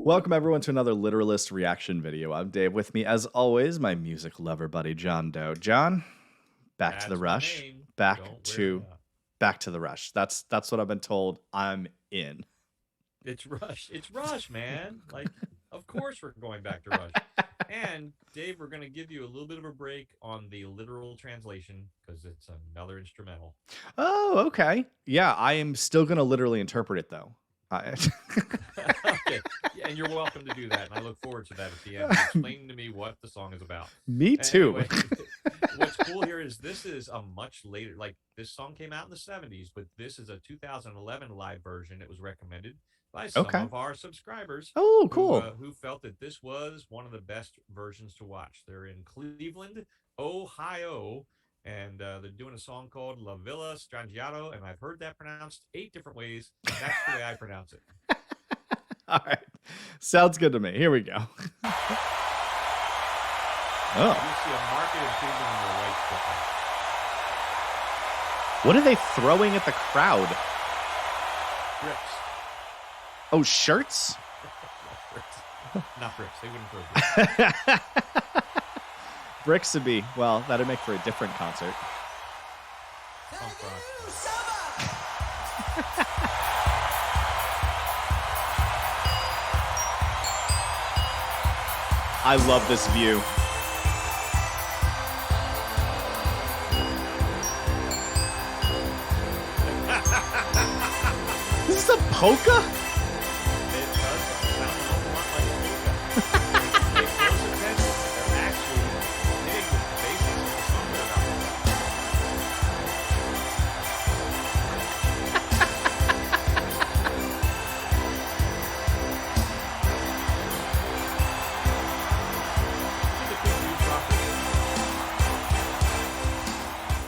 Welcome everyone to another Literalist reaction video. I'm Dave. With me, as always, my music lover buddy John Doe. John, back That's to the my rush. name. Back Don't to wear it out. back to the rush. That's what I've been told. I'm in. It's Rush. It's Rush, man. Like, of course we're going back to Rush. And Dave, we're going to give you a little bit of a break on the literal translation because it's another instrumental. Oh, okay. Yeah, I am still gonna literally interpret it though. Okay. Yeah, and you're welcome to do that. And I look forward to that at the end. Explain to me what the song is about. Me too. Anyway, what's cool here is this is a much later, like this song came out in the 70s, but this is a 2011 live version. It was recommended by some of our subscribers. Oh, cool. Who felt that this was one of the best versions to watch. They're in Cleveland, Ohio, and they're doing a song called La Villa Strangiato, and I've heard that pronounced 8 different ways. That's the way I pronounce it. All right. Sounds good to me. Here we go. You Oh. see a marked improvement in their right foot. What are they throwing at the crowd? Bricks. Oh, shirts? Not bricks. They wouldn't throw bricks. Bricks would be, well, that'd make for a different concert. Punk rock. I love this view. This is a polka? It does sound an awful lot like a polka. Pay close attention. They're actually hitting the basics of the song they're about to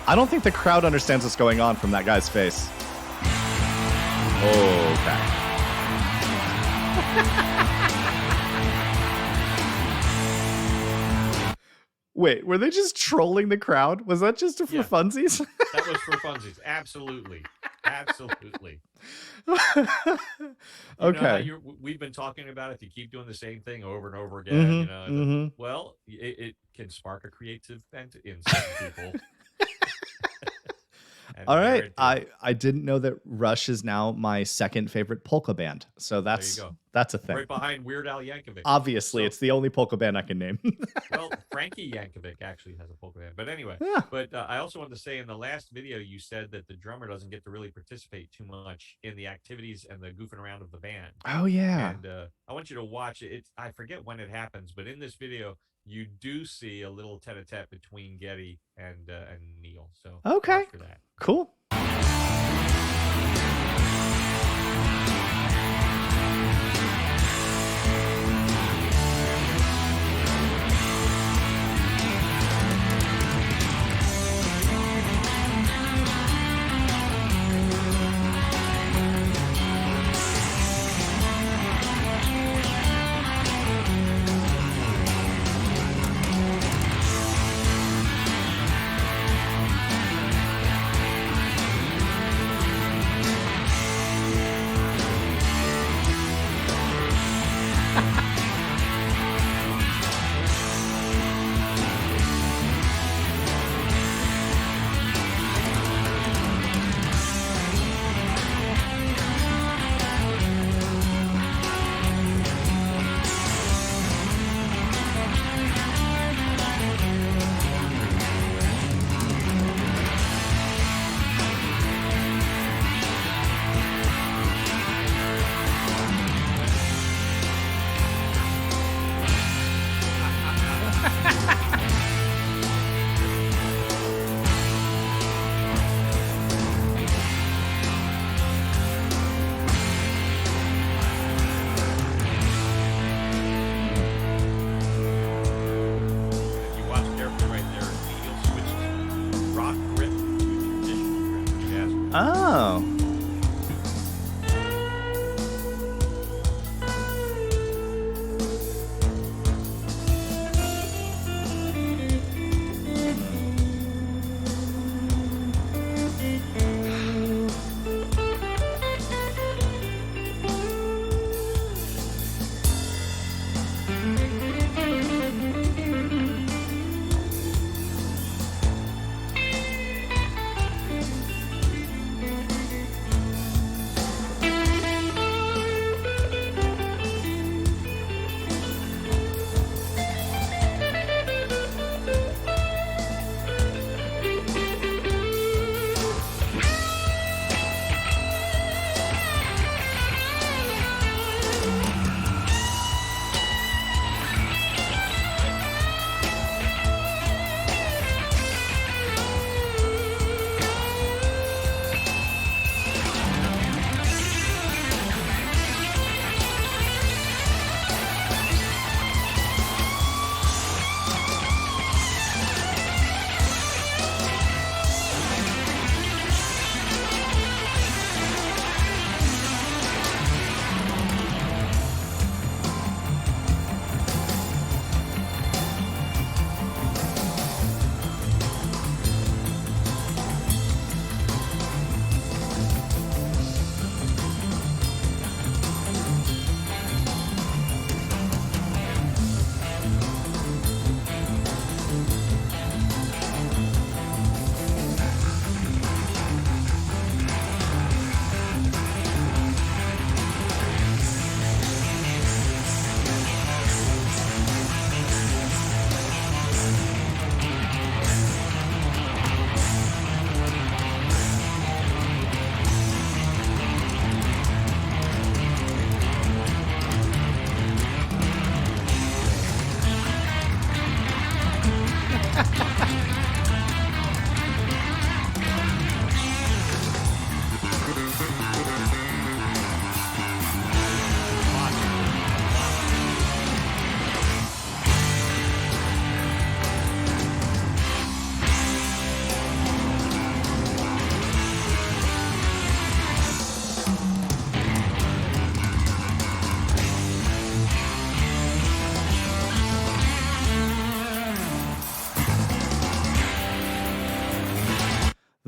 I don't think the crowd understands what's going on from that guy's face. Okay. Wait, were they just trolling the crowd? Was that just for funsies? That was for funsies. Absolutely. Absolutely. Okay. We've been talking about if you keep doing the same thing over and over again, well, it can spark a creative bent in some people. All right. I didn't know that Rush is now my second favorite polka band. So that's a thing. Right behind Weird Al Yankovic. Obviously, it's the only polka band I can name. Well, Frankie Yankovic actually has a polka band. But anyway, but I also wanted to say in the last video, you said that the drummer doesn't get to really participate too much in the activities and the goofing around of the band. Oh, yeah. And I want you to watch it. I forget when it happens, but in this video, you do see a little tete-a-tete between Geddy and Neil. So watch for that. Cool. Oh.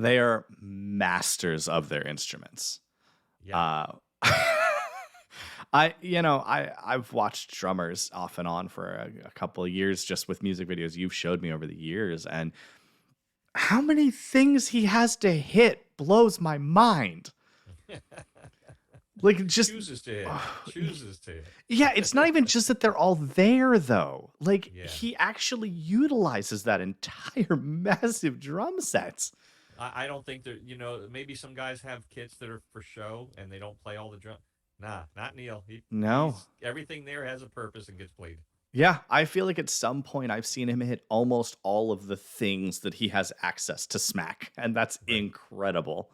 They are masters of their instruments. Yeah. Uh, I've watched drummers off and on for a couple of years just with music videos you've showed me over the years, and how many things he has to hit blows my mind. Like just chooses to hit. Chooses to hit. yeah, it's not even just that they're all there though. Like Yeah. he actually utilizes that entire massive drum set. I don't think that, maybe some guys have kits that are for show and they don't play all the drum. Nah, not Neil. No. Everything there has a purpose and gets played. Yeah, I feel like at some point I've seen him hit almost all of the things that he has access to smack, and that's incredible.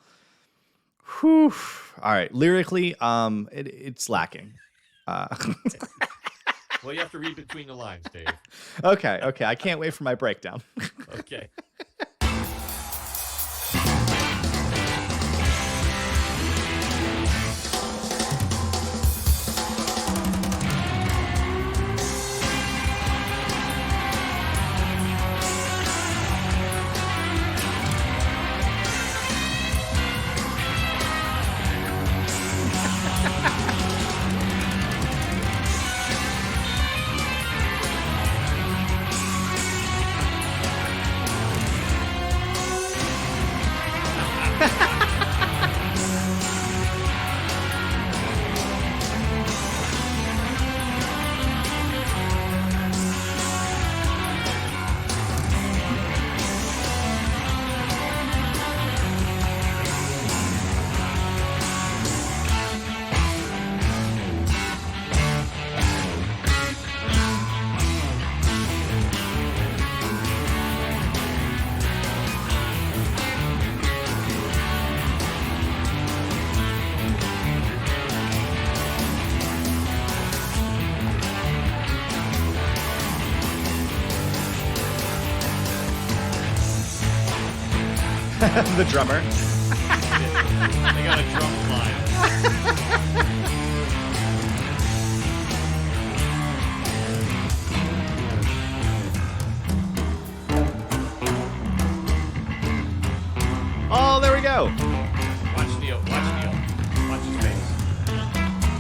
Whew. All right, lyrically, it's lacking. Well, you have to read between the lines, Dave. Okay, I can't wait for my breakdown. Okay. The drummer. They got a drum line. Oh, there we go. Watch Neil. Watch his face.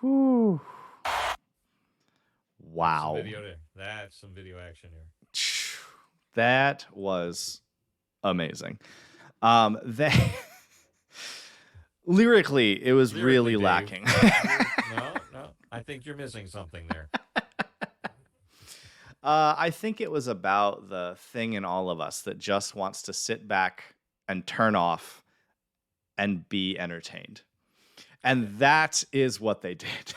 Whew. Some Wow. video there. That's some video action here. That was amazing. They lyrically, it was really Dave. lacking. No. I think you're missing something there. I think it was about the thing in all of us that just wants to sit back and turn off and be entertained. And that is what they did.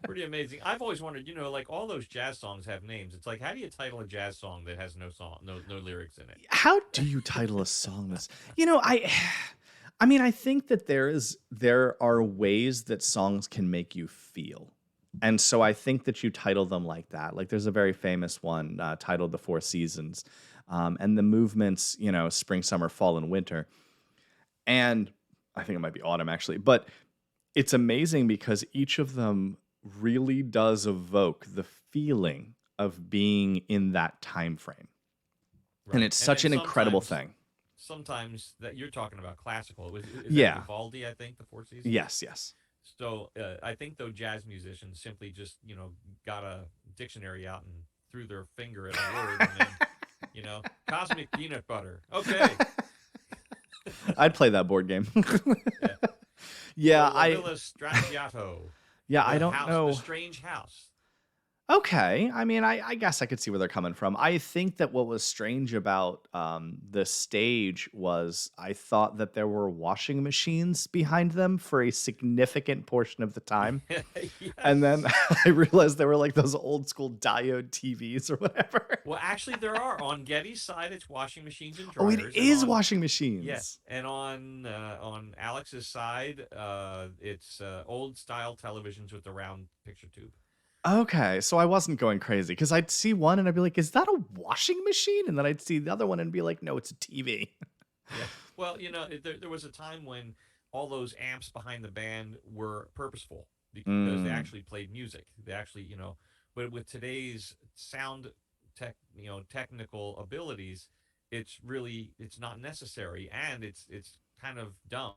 Pretty amazing. I've always wondered, like all those jazz songs have names. It's like, how do you title a jazz song that has no lyrics in it? How do you title a song that's, I mean, I think that there are ways that songs can make you feel. And so I think that you title them like that. Like there's a very famous one titled The Four Seasons. And the movements, spring, summer, fall, and winter. And I think it might be autumn actually. But it's amazing because each of them really does evoke the feeling of being in that time frame. Right. And it's such an incredible thing. Sometimes that you're talking about classical. Is Yeah. that Vivaldi, I think, The Four Seasons? Yes. So I think though jazz musicians simply just got a dictionary out and threw their finger at a word and then cosmic peanut butter. Okay. I'd play that board game. Yeah. Yeah, So La Villa Strangiato, I the don't house, the know. strange house. Okay. I mean, I guess I could see where they're coming from. I think that what was strange about the stage was I thought that there were washing machines behind them for a significant portion of the time. And then Yes. I realized they were like those old school diode TVs or whatever. Well, actually, there are on Geddy's side. It's washing machines and Oh, it dryers, and is on washing yeah, machines. and on Alex's side, it's old style televisions with the round picture tube. Okay, so I wasn't going crazy because I'd see one and I'd be like, "Is that a washing machine?" And then I'd see the other one and be like, "No, it's a TV." Yeah. Well, there was a time when all those amps behind the band were purposeful because they Mm, actually played music. They actually, but with today's sound technical abilities, it's not necessary, and it's kind of dumb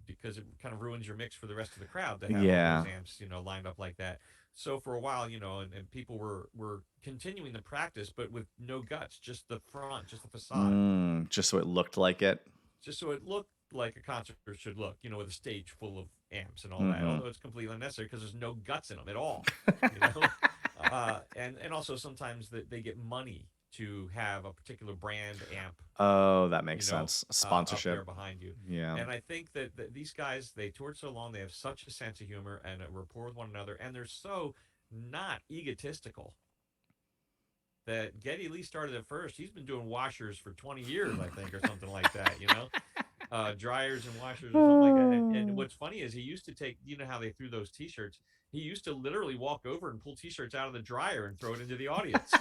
because it kind of ruins your mix for the rest of the crowd to have all those yeah. amps, lined up like that. So for a while, and people were continuing the practice, but with no guts, just the front, just the facade, Just so it looked like it. just so it looked like a concert should look, with a stage full of amps and all that. Hmm. Although it's completely unnecessary because there's no guts in them at all, you know. And also sometimes that they get money to have a particular brand amp, Oh, that makes sense. up there Sponsorship. behind you. Yeah. And I think that these guys, they toured so long, they have such a sense of humor and a rapport with one another, and they're so not egotistical that Geddy Lee started at first. He's been doing washers for 20 years, I think, or something like that. Dryers and washers or something like that. And Oh, what's funny is he used to take, how they threw those T-shirts. He used to literally walk over and pull T-shirts out of the dryer and throw it into the audience.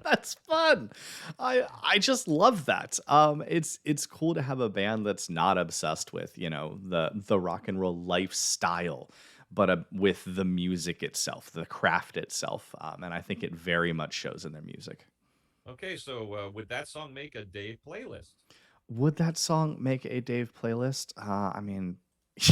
that's fun. I just love that. It's cool to have a band that's not obsessed with, the rock and roll lifestyle, but with the music itself, the craft itself. And I think it very much shows in their music. Okay, so would that song make a Dave playlist? Would that song make a Dave playlist? I mean,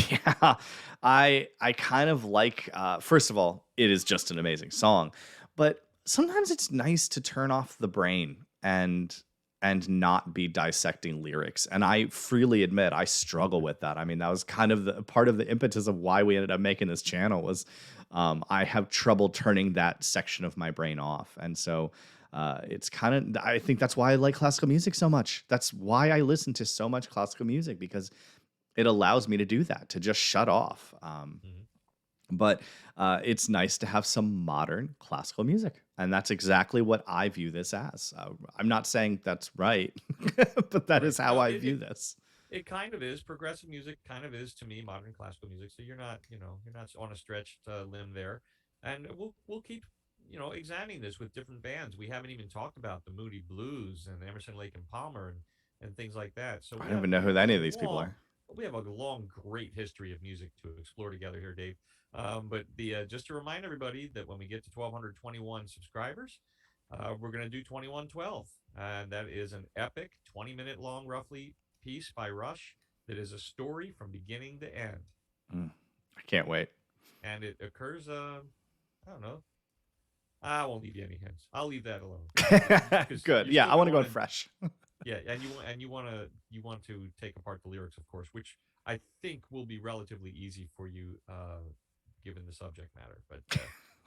yeah, I kind of like. First of all, it is just an amazing song, but sometimes it's nice to turn off the brain and not be dissecting lyrics. And I freely admit I struggle with that. I mean, that was kind of the part of the impetus of why we ended up making this channel was I have trouble turning that section of my brain off, and so it's kind of I think that's why I like classical music so much. That's why I listen to so much classical music because it allows me to do that, to just shut off. Mm-hmm. But it's nice to have some modern classical music, and that's exactly what I view this as. I'm not saying that's right, but that Right. is how No, I view this. it kind of is. Progressive music kind of is to me modern classical music. So you're not on a stretched limb there. And we'll keep examining this with different bands. We haven't even talked about the Moody Blues and Emerson, Lake and Palmer and things like that. So I we don't have even know we who have a any of these people long are. we have a long great history of music to explore together here, Dave. But the just to remind everybody that when we get to 1,221 subscribers, we're going to do 2112, and that is an epic 20-minute long, roughly, piece by Rush that is a story from beginning to end. Mm, I can't wait. And it occurs, I don't know. I won't give you any hints. I'll leave that alone because Good. you're Yeah, still I want going to to go want in to, fresh. yeah, and you want to take apart the lyrics, of course, which I think will be relatively easy for you, given the subject matter. But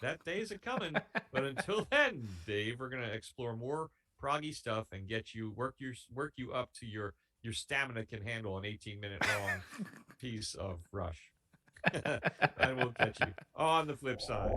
that day is a coming. But until then, Dave, we're gonna explore more proggy stuff and get you work you up to your stamina can handle an 18-minute long piece of Rush. And we'll catch you on the flip side.